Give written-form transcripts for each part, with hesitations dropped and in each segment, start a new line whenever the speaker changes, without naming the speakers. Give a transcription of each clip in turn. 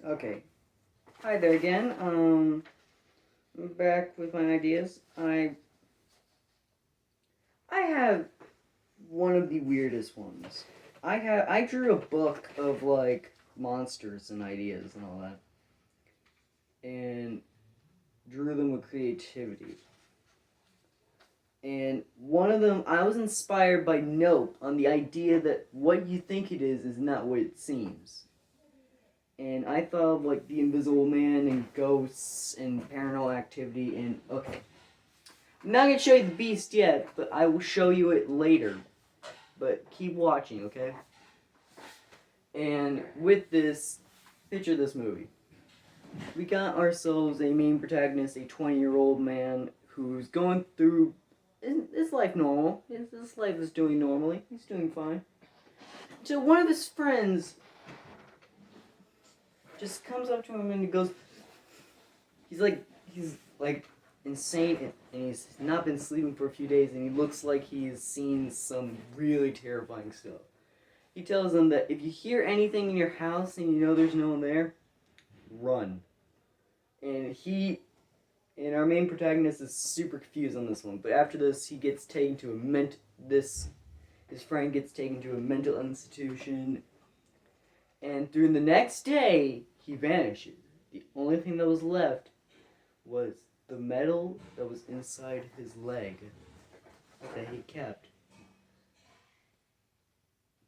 Okay. Hi there again. I'm back with my ideas. I have one of the weirdest ones. I drew a book of like monsters and ideas and all that, and drew them with creativity. And one of them, I was inspired by Nope on the idea that what you think it is not what it seems. And I thought of like the Invisible Man and ghosts and paranormal activity and okay. I'm not gonna show you the beast yet, but I will show you it later. But keep watching, okay? And with this, picture this movie. We got ourselves a main protagonist, a 20-year-old man who's going through his life normal. His life is doing normally. He's doing fine. So one of his friends just comes up to him and he goes, he's like insane and he's not been sleeping for a few days and he looks like he's seen some really terrifying stuff. He tells them that if you hear anything in your house and you know there's no one there, run. And our main protagonist is super confused on this one. But after this, he gets taken to his friend gets taken to a mental institution. And through the next day, he vanishes. The only thing that was left was the metal that was inside his leg that he kept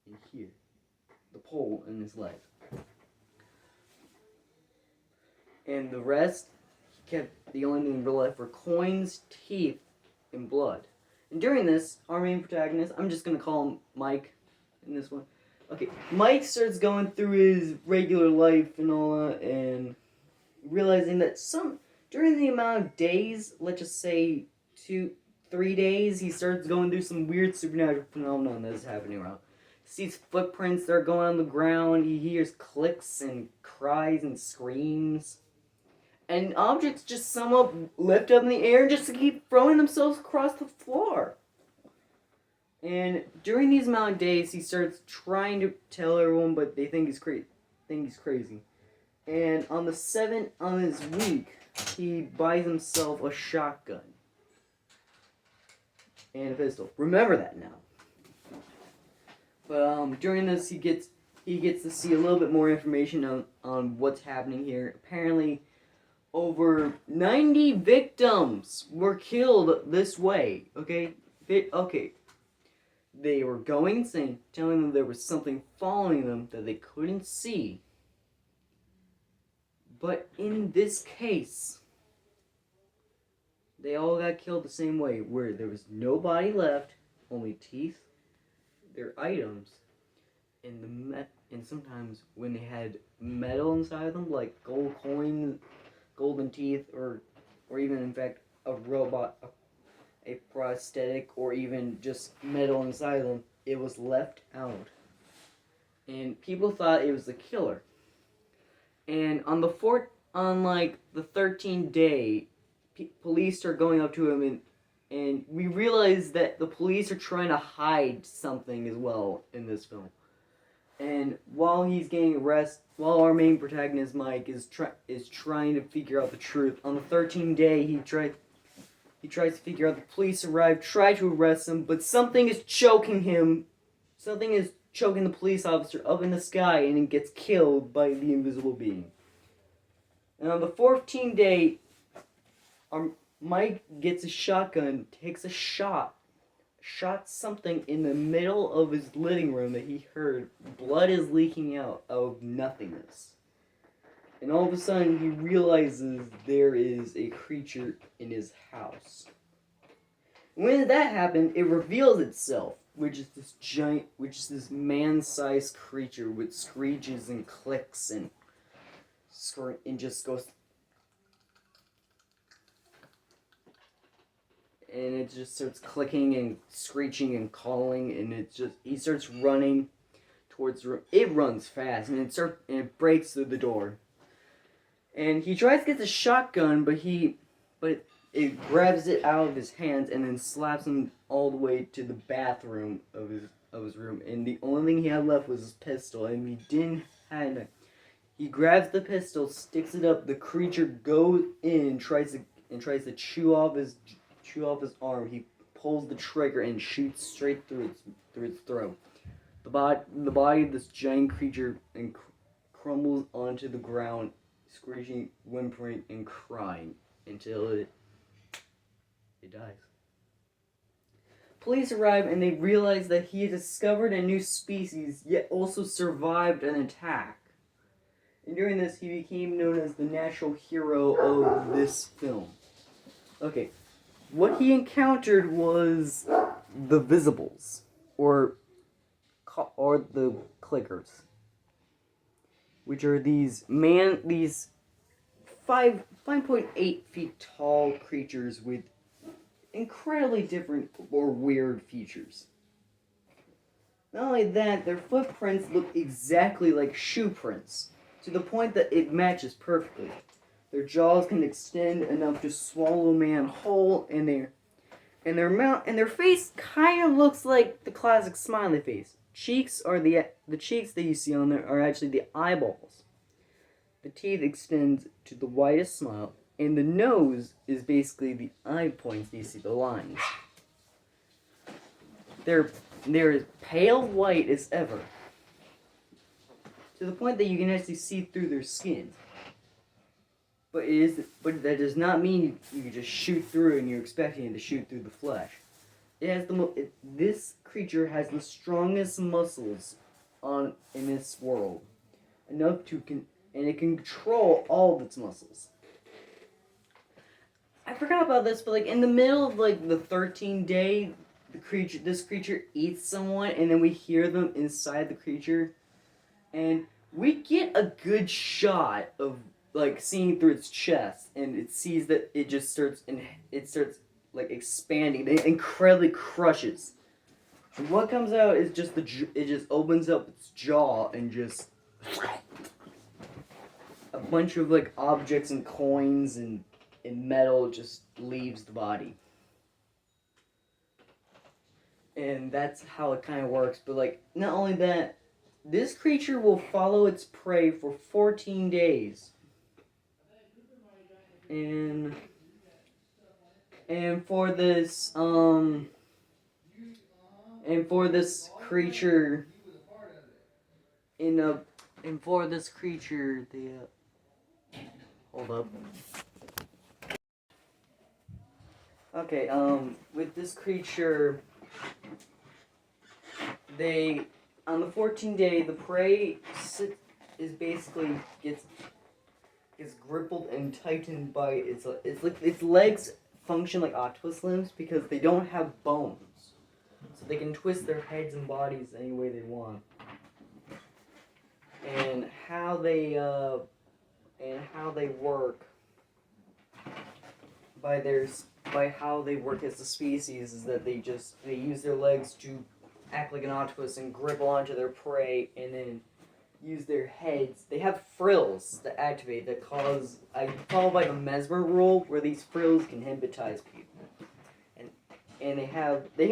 in here. The pole in his leg. And the rest, he kept the only thing left were coins, teeth, and blood. And during this, our main protagonist, I'm just gonna call him Mike in this one. Okay, Mike starts going through his regular life and all that, and realizing that during the amount of days, let's just say 2-3 days, he starts going through some weird supernatural phenomenon that is happening around. He sees footprints that are going on the ground, he hears clicks and cries and screams. And objects just somewhat lift up in the air and just keep throwing themselves across the floor. And during these amount of days, he starts trying to tell everyone, but they think he's crazy. And on his week, he buys himself a shotgun and a pistol. Remember that now. But during this, he gets to see a little bit more information on what's happening here. Apparently, over 90 victims were killed this way. Okay, they were going insane, telling them there was something following them that they couldn't see. But in this case, they all got killed the same way, where there was no body left, only teeth, their items, and sometimes when they had metal inside them, like gold coins, golden teeth, or even in fact a robot, a prosthetic, or even just metal inside them, it was left out. And people thought it was the killer. And on the 13th day, police are going up to him and we realize that the police are trying to hide something as well in this film. And while he's getting arrested, while our main protagonist Mike is trying to figure out the truth, on the 13th day he tries to figure out the police arrive, try to arrest him, but something is choking him. Something is choking the police officer up in the sky, and he gets killed by the invisible being. And on the 14th day, Mike gets a shotgun, takes a shot something in the middle of his living room that he heard. Blood is leaking out of nothingness. And all of a sudden, he realizes there is a creature in his house. When that happened, it reveals itself, which is this man-sized creature with screeches and clicks and just goes. And it just starts clicking and screeching and calling, and he starts running towards the room. It runs fast, and it breaks through the door. And he tries to get the shotgun, but it grabs it out of his hands and then slaps him all the way to the bathroom of his room. And the only thing he had left was his pistol, and He grabs the pistol, sticks it up. The creature goes in and tries to chew off his arm. He pulls the trigger and shoots straight through its throat. The body of this giant creature crumbles onto the ground, screeching, whimpering, and crying until it dies. Police arrive and they realize that he had discovered a new species, yet also survived an attack. And during this, he became known as the natural hero of this film. Okay, what he encountered was the Visibles, or the Clickers, which are these 5.8 feet tall creatures with incredibly different or weird features. Not only that, their footprints look exactly like shoe prints, to the point that it matches perfectly. Their jaws can extend enough to swallow a man whole, and their mouth and their face kind of looks like the classic smiley face. Cheeks are the cheeks that you see on there are actually the eyeballs. The teeth extend to the widest smile, and the nose is basically the eye points that you see the lines. They're as pale white as ever, to the point that you can actually see through their skin. But that does not mean you can just shoot through and you're expecting it to shoot through the flesh. This creature has the strongest muscles in this world, and it can control all of its muscles. I forgot about this, but in the middle of the 13th day, this creature eats someone, and then we hear them inside the creature, and we get a good shot of seeing through its chest, and it sees that it starts expanding. It incredibly crushes. And what comes out is it just opens up its jaw and just a bunch of objects and coins and metal just leaves the body. And that's how it kind of works. But not only that, this creature will follow its prey for 14 days. And for this creature hold up. Okay, with this creature, on the 14th day, the prey gets grappled and tightened by its legs function like octopus limbs because they don't have bones, so they can twist their heads and bodies any way they want. And how they work by how they work as a species is that they use their legs to act like an octopus and grip onto their prey, and then use their heads. They have frills that activate that cause. I follow by the Mesmer rule, where these frills can hypnotize people, and they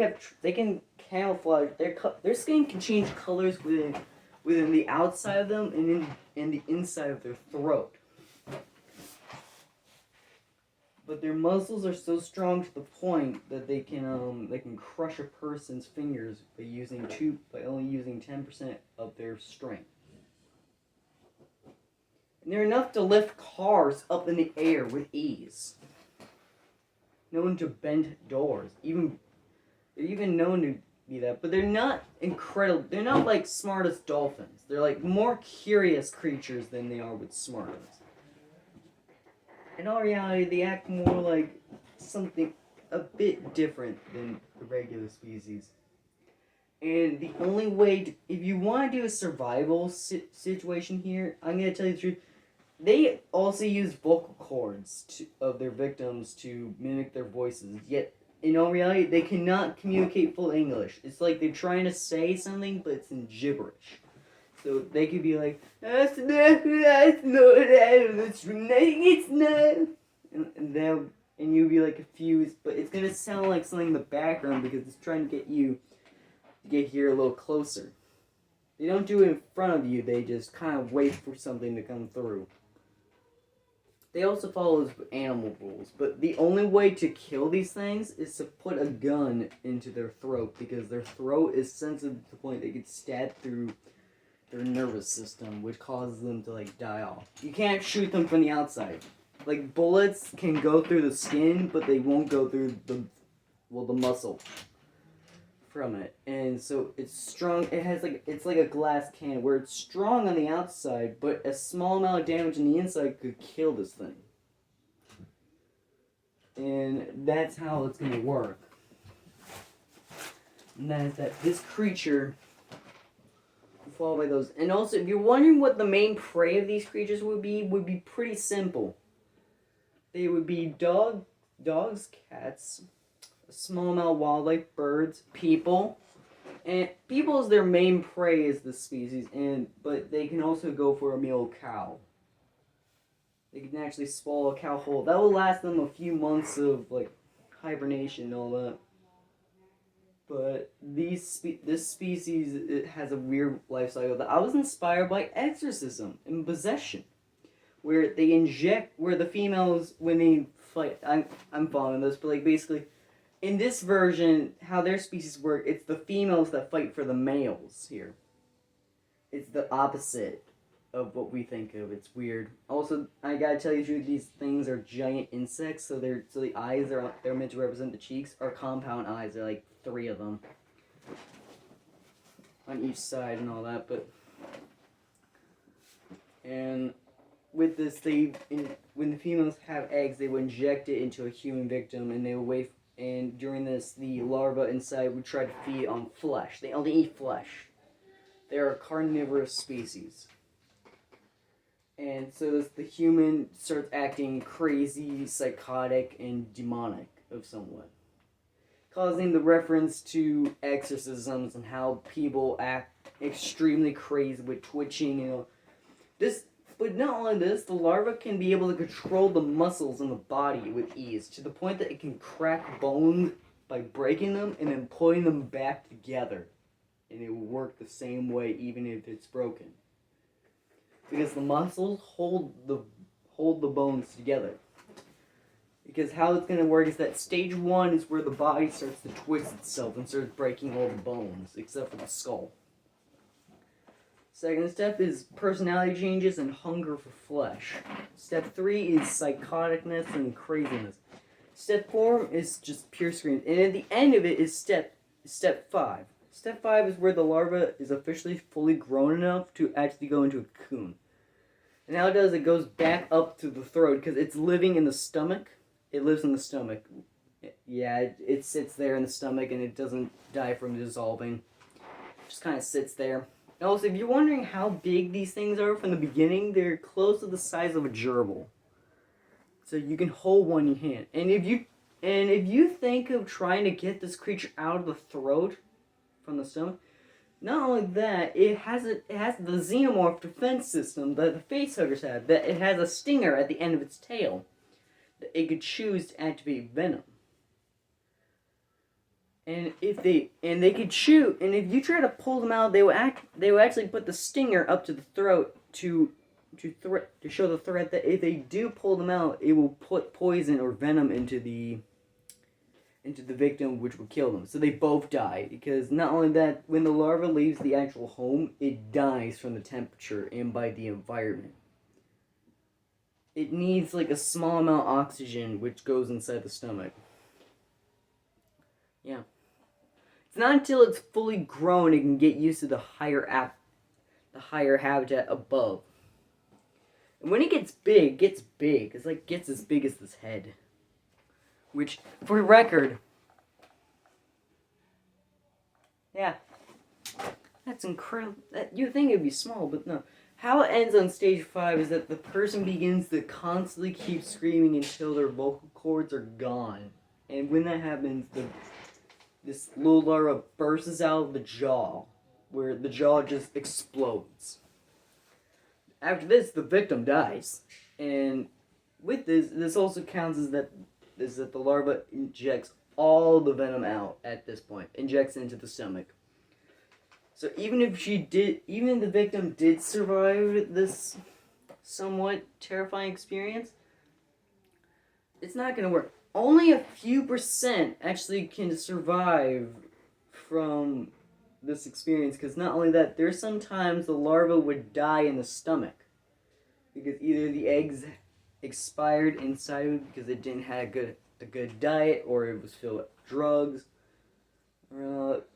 can camouflage. Their skin can change colors within the outside of them and in the inside of their throat. But their muscles are so strong to the point that they can crush a person's fingers by only using 10% of their strength. And they're enough to lift cars up in the air with ease. Known to bend doors, they're even known to be that. But they're not incredible. They're not smart as dolphins. They're more curious creatures than they are with smart ones. In all reality, they act more like something a bit different than the regular species. And the only way if you want to do a survival situation here, I'm going to tell you the truth. They also use vocal cords of their victims to mimic their voices. Yet, in all reality, they cannot communicate full English. It's like they're trying to say something, but it's in gibberish. So they could be like, it's not. And you'll be confused, but it's gonna sound like something in the background because it's trying to get you to get here a little closer. They don't do it in front of you, they just kind of wait for something to come through. They also follow animal rules, but the only way to kill these things is to put a gun into their throat, because their throat is sensitive to the point they get stabbed through their nervous system, which causes them to like die off. You can't shoot them from the outside. Like bullets can go through the skin, but they won't go through the muscle from it. And so it's strong. It's like a glass can where it's strong on the outside, but a small amount of damage on the inside could kill this thing. And that's how it's gonna work. And that is that this creature followed by those. And also, if you're wondering what the main prey of these creatures would be pretty simple. They would be dogs, cats, a small amount of wildlife, birds, people. And people is their main prey is this species, but they can also go for a male cow. They can actually swallow a cow whole. That will last them a few months of like hibernation and all that. But this species, it has a weird life cycle that I was inspired by Exorcism and Possession, where the females, when they fight, I'm following this, but like basically, in this version, how their species work, it's the females that fight for the males here. It's the opposite of what we think of. It's weird. Also, I gotta tell you, these things are giant insects, so the eyes they're meant to represent the cheeks are compound eyes. They're like 3 of them on each side and all that. And with this, when the females have eggs, they would inject it into a human victim, and they would wait. And during this, the larva inside would try to feed on flesh. They only eat flesh. They are a carnivorous species. And so the human starts acting crazy, psychotic, and demonic of somewhat, causing the reference to exorcisms and how people act extremely crazy with twitching. But not only this, the larva can be able to control the muscles in the body with ease, to the point that it can crack bones by breaking them and then putting them back together, and it will work the same way even if it's broken. Because the muscles hold the bones together. Because how it's going to work is that stage 1 is where the body starts to twist itself and starts breaking all the bones, except for the skull. Second step is personality changes and hunger for flesh. Step 3 is psychoticness and craziness. Step 4 is just pure screams. And at the end of it is step 5. Step 5 is where the larva is officially fully grown enough to actually go into a cocoon. And how it does, it goes back up to the throat because it's living in the stomach. It lives in the stomach. Yeah, it sits there in the stomach and it doesn't die from dissolving. It just kind of sits there. And also, if you're wondering how big these things are from the beginning, they're close to the size of a gerbil. So you can hold one in your hand. And if you think of trying to get this creature out of the throat from the stomach, not only that, it has the xenomorph defense system that the facehuggers have. That it has a stinger at the end of its tail that it could choose to activate venom. And they could shoot, and if you try to pull them out, they will actually put the stinger up to the throat to show the threat that if they do pull them out, it will put poison or venom into the victim, which will kill them. So they both die, because not only that, when the larva leaves the actual home, it dies from the temperature and by the environment. It needs like a small amount of oxygen, which goes inside the stomach. Yeah. It's not until it's fully grown it can get used to the higher habitat above. And when it gets big, it gets big. It's like gets as big as this head. Which, for record, yeah, that's incredible. You think it'd be small, but no. How it ends on stage 5 is that the person begins to constantly keep screaming until their vocal cords are gone. And when that happens, this little larva bursts out of the jaw, where the jaw just explodes. After this, the victim dies. And with this also counts as that the larva injects all the venom out at this point. Injects into the stomach. So even if the victim did survive this somewhat terrifying experience, it's not gonna work. Only a few percent actually can survive from this experience, because not only that, there's sometimes the larva would die in the stomach because either the eggs expired inside of it because it didn't have a good diet, or it was filled with drugs.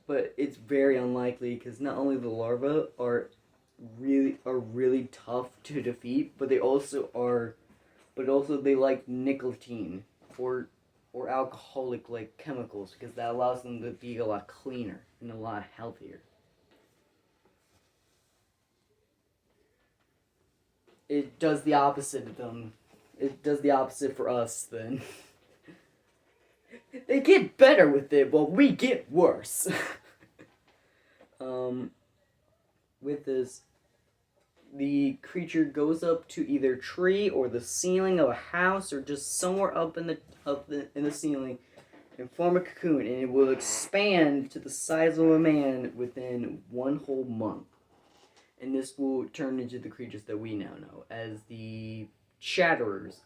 But it's very unlikely, because not only the larvae are really tough to defeat, but they like nicotine or alcoholic like chemicals, because that allows them to be a lot cleaner and a lot healthier. It does the opposite of them. It does the opposite for us then. They get better with it, but we get worse. With this, the creature goes up to either tree or the ceiling of a house, or just somewhere up in the ceiling, and form a cocoon, and it will expand to the size of a man within one whole month. And this will turn into the creatures that we now know as the chatterers,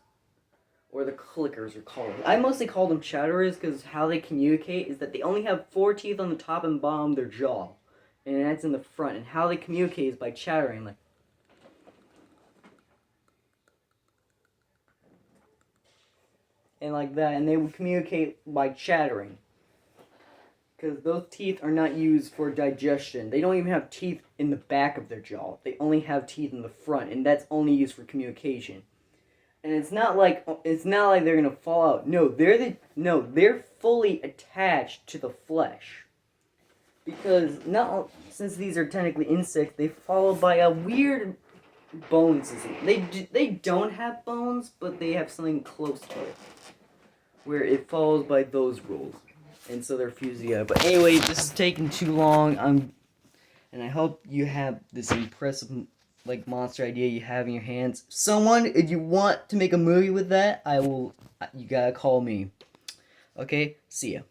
or the clickers are called. I mostly call them chatterers because how they communicate is that they only have 4 teeth on the top and bottom of their jaw, and that's in the front. And how they communicate is by chattering, like that. And they will communicate by chattering, because those teeth are not used for digestion. They don't even have teeth in the back of their jaw. They only have teeth in the front, and that's only used for communication. And it's not like they're gonna fall out. No, they're fully attached to the flesh. Because since these are technically insects, they follow by a weird bone system. They don't have bones, but they have something close to it, where it follows by those rules, and so they're fused together. But anyway, this is taking too long. And I hope you have this impressive monster idea you have in your hands. Someone, if you want to make a movie with that, you gotta call me. Okay, see ya.